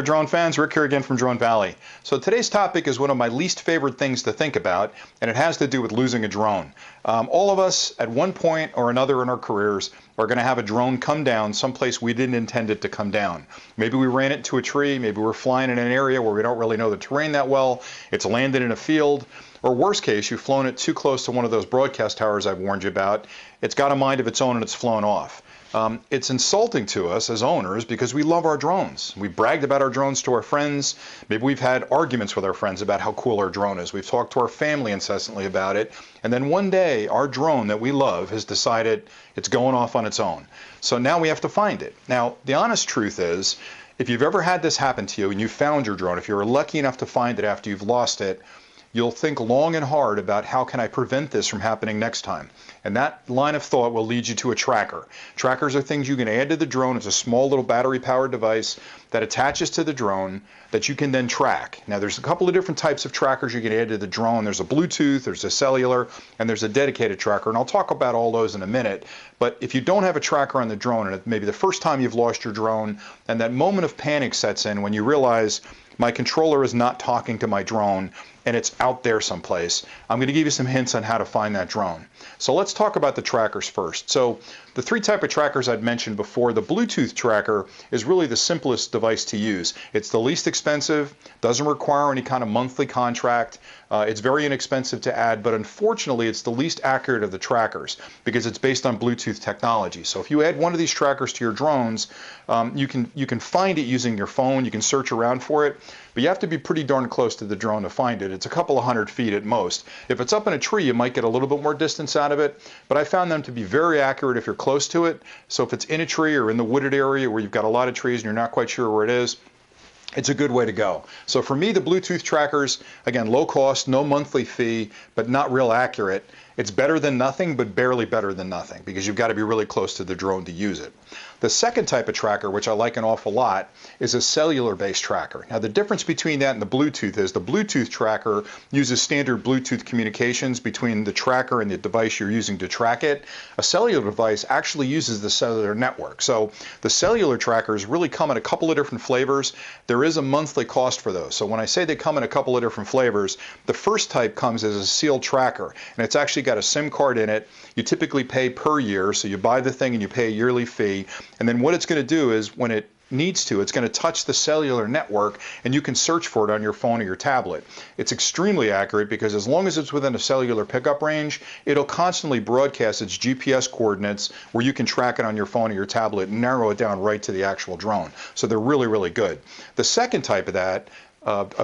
drone fans. Rick here again from Drone Valley. So today's topic is one of my least favorite things to think about, and it has to do with losing a drone. All of us at one point or another in our careers are going to have a drone come down someplace we didn't intend it to come down. Maybe we ran it into a tree, maybe we're flying in an area where we don't really know the terrain that well, it's landed in a field, or worst case, you've flown it too close to one of those broadcast towers I've warned you about. It's got a mind of its own and it's flown off. It's insulting to us as owners because we love our drones. We've bragged about our drones to our friends. Maybe we've had arguments with our friends about how cool our drone is. We've talked to our family incessantly about it. And then one day, our drone that we love has decided it's going off on its own. So now we have to find it. Now, the honest truth is, if you've ever had this happen to you and you found your drone, if you were lucky enough to find it after you've lost it, you'll think long and hard about how can I prevent this from happening next time. And that line of thought will lead you to a tracker. Trackers are things you can add to the drone. It's a small little battery-powered device that attaches to the drone that you can then track. Now there's a couple of different types of trackers you can add to the drone. There's a Bluetooth, there's a cellular, and there's a dedicated tracker. And I'll talk about all those in a minute. But if you don't have a tracker on the drone, and maybe the first time you've lost your drone, and that moment of panic sets in when you realize my controller is not talking to my drone, and it's out there someplace, I'm going to give you some hints on how to find that drone. So let's talk about the trackers first. So the three type of trackers I'd mentioned before, the Bluetooth tracker is really the simplest device to use. It's the least expensive, doesn't require any kind of monthly contract. It's very inexpensive to add, but unfortunately it's the least accurate of the trackers because it's based on Bluetooth technology. So if you add one of these trackers to your drones, you can find it using your phone, you can search around for it, but you have to be pretty darn close to the drone to find it. It's a couple of 100 feet at most. If it's up in a tree, you might get a little bit more distance out of it, but I found them to be very accurate if you're close to it. So if it's in a tree or in the wooded area where you've got a lot of trees and you're not quite sure where it is, it's a good way to go. So for me, the Bluetooth trackers, again, low cost, no monthly fee, but not real accurate. It's better than nothing, but barely better than nothing because you've got to be really close to the drone to use it. The second type of tracker, which I like an awful lot, is a cellular-based tracker. Now, the difference between that and the Bluetooth is the Bluetooth tracker uses standard Bluetooth communications between the tracker and the device you're using to track it. A cellular device actually uses the cellular network. So the cellular trackers really come in a couple of different flavors. There is a monthly cost for those. So when I say they come in a couple of different flavors, the first type comes as a sealed tracker, and it's actually got a SIM card in it. You typically pay per year, so you buy the thing and you pay a yearly fee. And then what it's going to do is when it needs to, it's going to touch the cellular network and you can search for it on your phone or your tablet. It's extremely accurate because as long as it's within a cellular pickup range, it'll constantly broadcast its GPS coordinates where you can track it on your phone or your tablet and narrow it down right to the actual drone. So they're really, really good. The second type of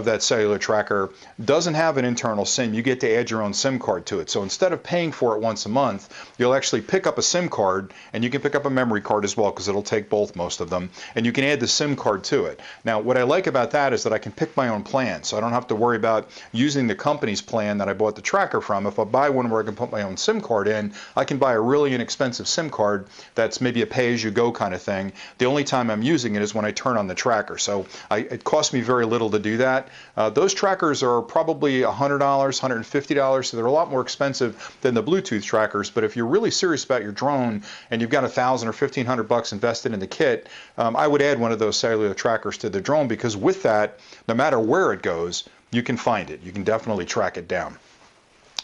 that cellular tracker doesn't have an internal SIM. You get to add your own SIM card to it. So instead of paying for it once a month, you'll actually pick up a SIM card, and you can pick up a memory card as well because it'll take both, most of them, and you can add the SIM card to it. Now, what I like about that is that I can pick my own plan, so I don't have to worry about using the company's plan that I bought the tracker from. If I buy one where I can put my own SIM card in, I can buy a really inexpensive SIM card that's maybe a pay-as-you-go kind of thing. The only time I'm using it is when I turn on the tracker. So it costs me very little to do that. Those trackers are probably $100, $150, so they're a lot more expensive than the Bluetooth trackers. But if you're really serious about your drone and you've got $1,000 or $1,500 invested in the kit, I would add one of those cellular trackers to the drone because with that, no matter where it goes, you can find it. You can definitely track it down.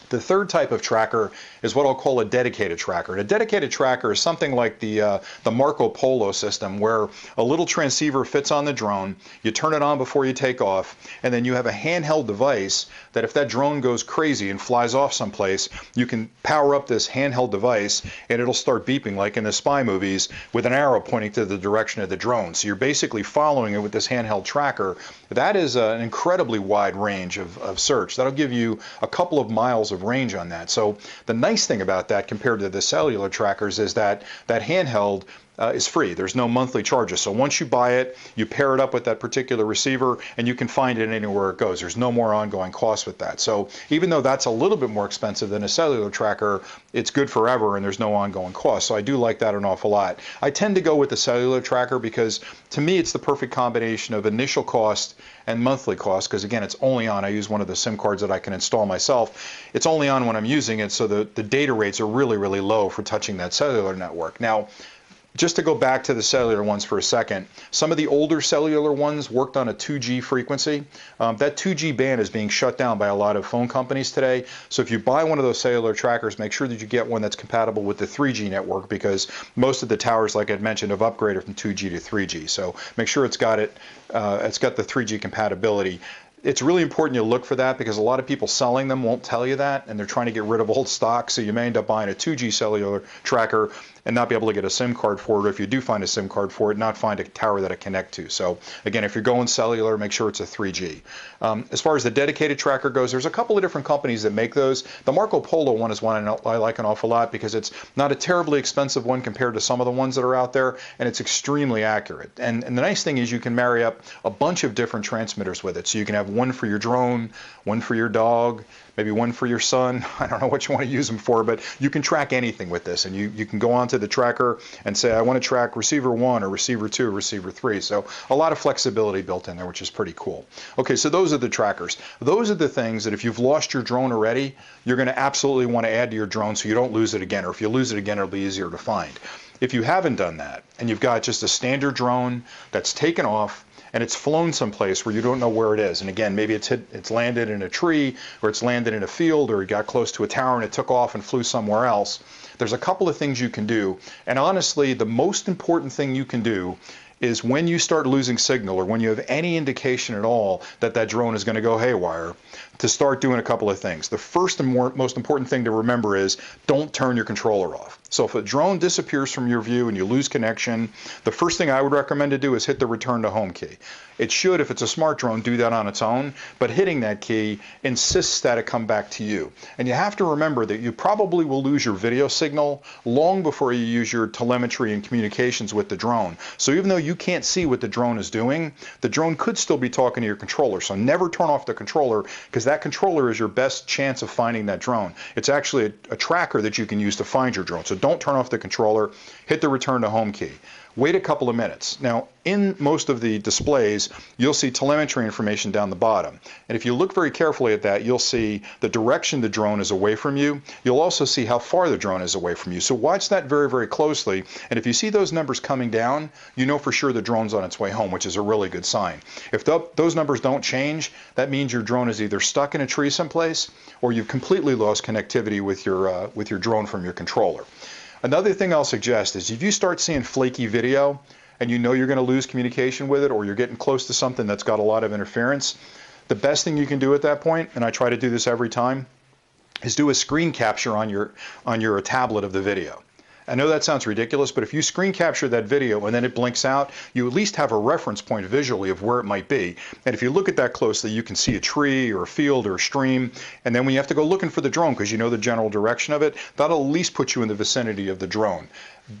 The third type of tracker is what I'll call a dedicated tracker. And a dedicated tracker is something like the Marco Polo system where a little transceiver fits on the drone, you turn it on before you take off, and then you have a handheld device that if that drone goes crazy and flies off someplace, you can power up this handheld device and it'll start beeping like in the spy movies with an arrow pointing to the direction of the drone. So you're basically following it with this handheld tracker. That is an incredibly wide range of search. That'll give you a couple of miles of range on that. So the nice thing about that compared to the cellular trackers is that that handheld is free. There's no monthly charges. So once you buy it, you pair it up with that particular receiver and you can find it anywhere it goes. There's no more ongoing cost with that. So even though that's a little bit more expensive than a cellular tracker, it's good forever and there's no ongoing cost. So I do like that an awful lot. I tend to go with the cellular tracker because to me it's the perfect combination of initial cost and monthly cost because again it's only on, I use one of the SIM cards that I can install myself, it's only on when I'm using it, so the data rates are really, really low for touching that cellular network. Now Just to go back to the cellular ones for a second, some of the older cellular ones worked on a 2G frequency. That 2G band is being shut down by a lot of phone companies today. So if you buy one of those cellular trackers, make sure that you get one that's compatible with the 3G network, because most of the towers, like I'd mentioned, have upgraded from 2G to 3G. So make sure it's got the 3G compatibility. It's really important you look for that, because a lot of people selling them won't tell you that, and they're trying to get rid of old stock, so you may end up buying a 2G cellular tracker and not be able to get a SIM card for it, or if you do find a SIM card for it, not find a tower that it connect to. So again, if you're going cellular, make sure it's a 3G. As far as the dedicated tracker goes, there's a couple of different companies that make those. The Marco Polo one is one I like an awful lot, because it's not a terribly expensive one compared to some of the ones that are out there, and it's extremely accurate. And the nice thing is you can marry up a bunch of different transmitters with it. So you can have one for your drone, one for your dog, maybe one for your son. I don't know what you want to use them for, but you can track anything with this, and you can go onto the tracker and say, I want to track receiver 1 or receiver 2 or receiver 3. So a lot of flexibility built in there, which is pretty cool. Okay, so those are the trackers. Those are the things that if you've lost your drone already, you're going to absolutely want to add to your drone so you don't lose it again, or if you lose it again, it'll be easier to find. If you haven't done that, and you've got just a standard drone that's taken off, and it's flown someplace where you don't know where it is, and again, maybe it's landed in a tree, or it's landed in a field, or it got close to a tower and it took off and flew somewhere else, there's a couple of things you can do. And honestly, the most important thing you can do is when you start losing signal, or when you have any indication at all that that drone is going to go haywire, to start doing a couple of things. The first and most important thing to remember is don't turn your controller off. So if a drone disappears from your view and you lose connection, the first thing I would recommend to do is hit the return to home key. It should, if it's a smart drone, do that on its own, but hitting that key insists that it come back to you. And you have to remember that you probably will lose your video signal long before you use your telemetry and communications with the drone. So even though you can't see what the drone is doing, the drone could still be talking to your controller. So never turn off the controller, because that controller is your best chance of finding that drone. It's actually a tracker that you can use to find your drone. So don't turn off the controller, hit the return to home key. Wait a couple of minutes. Now, in most of the displays, you'll see telemetry information down the bottom. And if you look very carefully at that, you'll see the direction the drone is away from you. You'll also see how far the drone is away from you. So watch that very, very closely. And if you see those numbers coming down, you know for sure the drone's on its way home, which is a really good sign. If those numbers don't change, that means your drone is either stuck in a tree someplace, or you've completely lost connectivity with your drone from your controller. Another thing I'll suggest is if you start seeing flaky video and you know you're going to lose communication with it, or you're getting close to something that's got a lot of interference, the best thing you can do at that point, and I try to do this every time, is do a screen capture on your tablet of the video. I know that sounds ridiculous, but if you screen capture that video and then it blinks out, you at least have a reference point visually of where it might be. And if you look at that closely, you can see a tree or a field or a stream. And then when you have to go looking for the drone, because you know the general direction of it, that'll at least put you in the vicinity of the drone.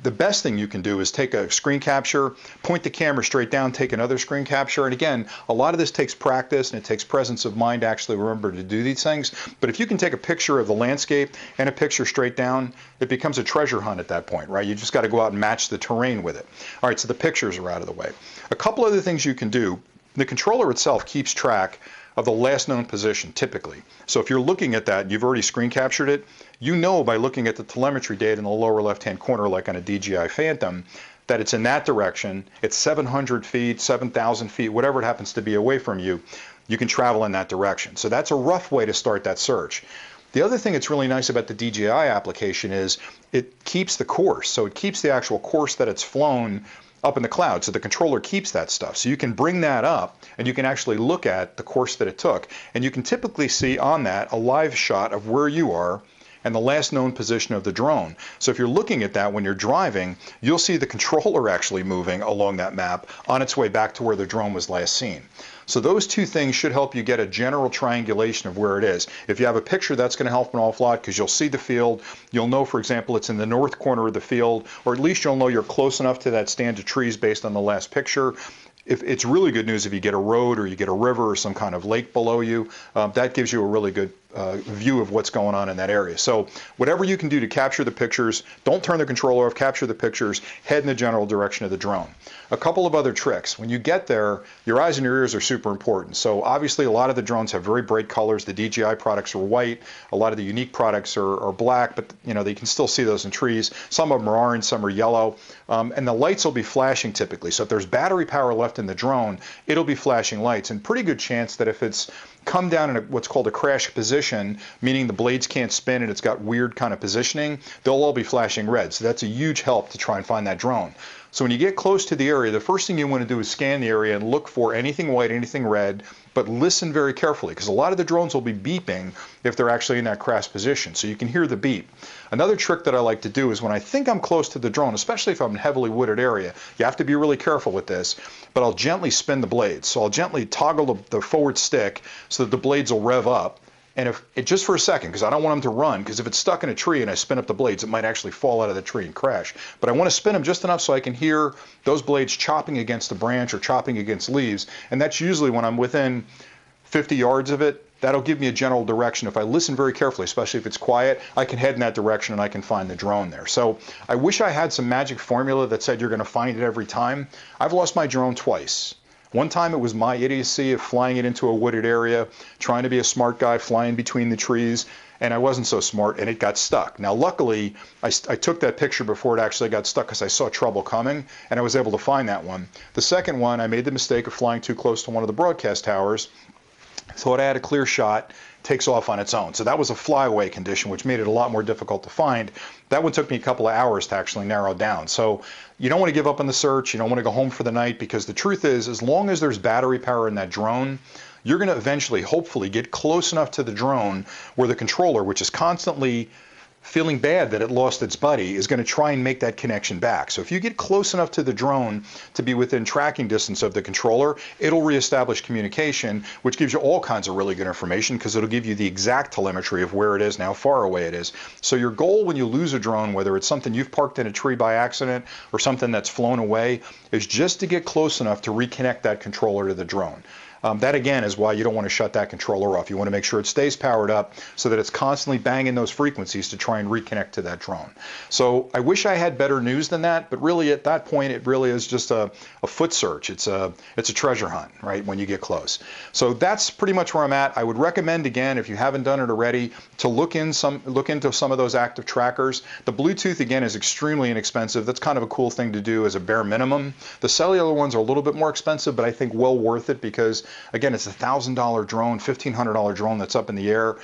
The best thing you can do is take a screen capture, point the camera straight down, take another screen capture. And again, a lot of this takes practice and it takes presence of mind to actually remember to do these things. But if you can take a picture of the landscape and a picture straight down, it becomes a treasure hunt at that point, right? You just got to go out and match the terrain with it. All right, so the pictures are out of the way. A couple other things you can do. The controller itself keeps track of the last known position, typically. So if you're looking at that, you've already screen captured it, you know by looking at the telemetry data in the lower left-hand corner, like on a DJI Phantom, that it's in that direction. It's 700 feet, 7,000 feet, whatever it happens to be away from you, you can travel in that direction. So that's a rough way to start that search. The other thing that's really nice about the DJI application is it keeps the course. So it keeps the actual course that it's flown up in the cloud. So the controller keeps that stuff. So you can bring that up and you can actually look at the course that it took. And you can typically see on that a live shot of where you are and the last known position of the drone. So if you're looking at that when you're driving, you'll see the controller actually moving along that map on its way back to where the drone was last seen. So those two things should help you get a general triangulation of where it is. If you have a picture, that's going to help an awful lot, because you'll see the field. You'll know, for example, it's in the north corner of the field, or at least you'll know you're close enough to that stand of trees based on the last picture. If it's really good news if you get a road or you get a river or some kind of lake below you, that gives you a really good view of what's going on in that area. So whatever you can do to capture the pictures, don't turn the controller off, capture the pictures, head in the general direction of the drone. A couple of other tricks. When you get there, your eyes and your ears are super important. So obviously a lot of the drones have very bright colors. The DJI products are white. A lot of the Unique products are black, but you know, they can still see those in trees. Some of them are orange, some are yellow. And the lights will be flashing typically. So if there's battery power left in the drone, it'll be flashing lights. And pretty good chance that if it's come down in what's called a crash position, meaning the blades can't spin and it's got weird kind of positioning, they'll all be flashing red. So that's a huge help to try and find that drone. So when you get close to the area, the first thing you want to do is scan the area and look for anything white, anything red, but listen very carefully because a lot of the drones will be beeping if they're actually in that crash position. So you can hear the beep. Another trick that I like to do is when I think I'm close to the drone, especially if I'm in a heavily wooded area, you have to be really careful with this, but I'll gently spin the blades. So I'll gently toggle the forward stick so that the blades will rev up. And if it just for a second, because I don't want them to run, because if it's stuck in a tree and I spin up the blades, it might actually fall out of the tree and crash. But I want to spin them just enough so I can hear those blades chopping against the branch or chopping against leaves. And that's usually when I'm within 50 yards of it. That'll give me a general direction. If I listen very carefully, especially if it's quiet, I can head in that direction and I can find the drone there. So I wish I had some magic formula that said you're going to find it every time. I've lost my drone twice. One time it was my idiocy of flying it into a wooded area, trying to be a smart guy, flying between the trees, and I wasn't so smart and it got stuck. Now luckily, I took that picture before it actually got stuck because I saw trouble coming and I was able to find that one. The second one, I made the mistake of flying too close to one of the broadcast towers, thought I had a clear shot, takes off on its own. So that was a flyaway condition, which made it a lot more difficult to find. That one took me a couple of hours to actually narrow down. So you don't want to give up on the search. You don't want to go home for the night because the truth is, as long as there's battery power in that drone, you're going to eventually, hopefully, get close enough to the drone where the controller, which is constantly feeling bad that it lost its buddy, is going to try and make that connection back. So if you get close enough to the drone to be within tracking distance of the controller, it'll reestablish communication, which gives you all kinds of really good information because it'll give you the exact telemetry of where it is and how far away it is. So your goal when you lose a drone, whether it's something you've parked in a tree by accident or something that's flown away, is just to get close enough to reconnect that controller to the drone. That again is why you don't want to shut that controller off. You want to make sure it stays powered up so that it's constantly banging those frequencies to try and reconnect to that drone. So I wish I had better news than that, but really at that point it really is just a foot search. It's a treasure hunt, right, when you get close. So that's pretty much where I'm at. I would recommend, again, if you haven't done it already, to look into some of those active trackers. The Bluetooth, again, is extremely inexpensive. That's kind of a cool thing to do as a bare minimum. The cellular ones are a little bit more expensive, but I think well worth it because again, it's a $1,000 drone, $1,500 drone that's up in the air.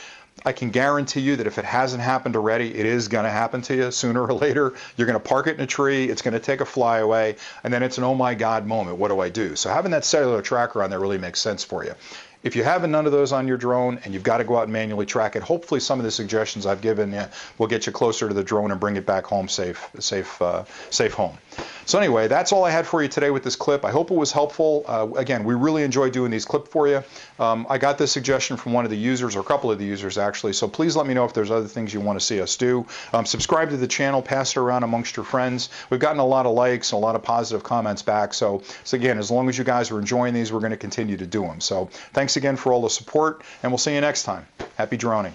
I can guarantee you that if it hasn't happened already, it is going to happen to you sooner or later. You're going to park it in a tree, it's going to take a flyaway, and then it's an oh my God moment. What do I do? So having that cellular tracker on there really makes sense for you. If you have none of those on your drone and you've got to go out and manually track it, hopefully some of the suggestions I've given you will get you closer to the drone and bring it back home safe home. So anyway, that's all I had for you today with this clip. I hope it was helpful. Again, we really enjoy doing these clips for you. I got this suggestion from one of the users, or a couple of the users actually, so please let me know if there's other things you want to see us do. Subscribe to the channel, pass it around amongst your friends. We've gotten a lot of likes and a lot of positive comments back, so again, as long as you guys are enjoying these, we're going to continue to do them. So thanks again for all the support, and we'll see you next time. Happy droning.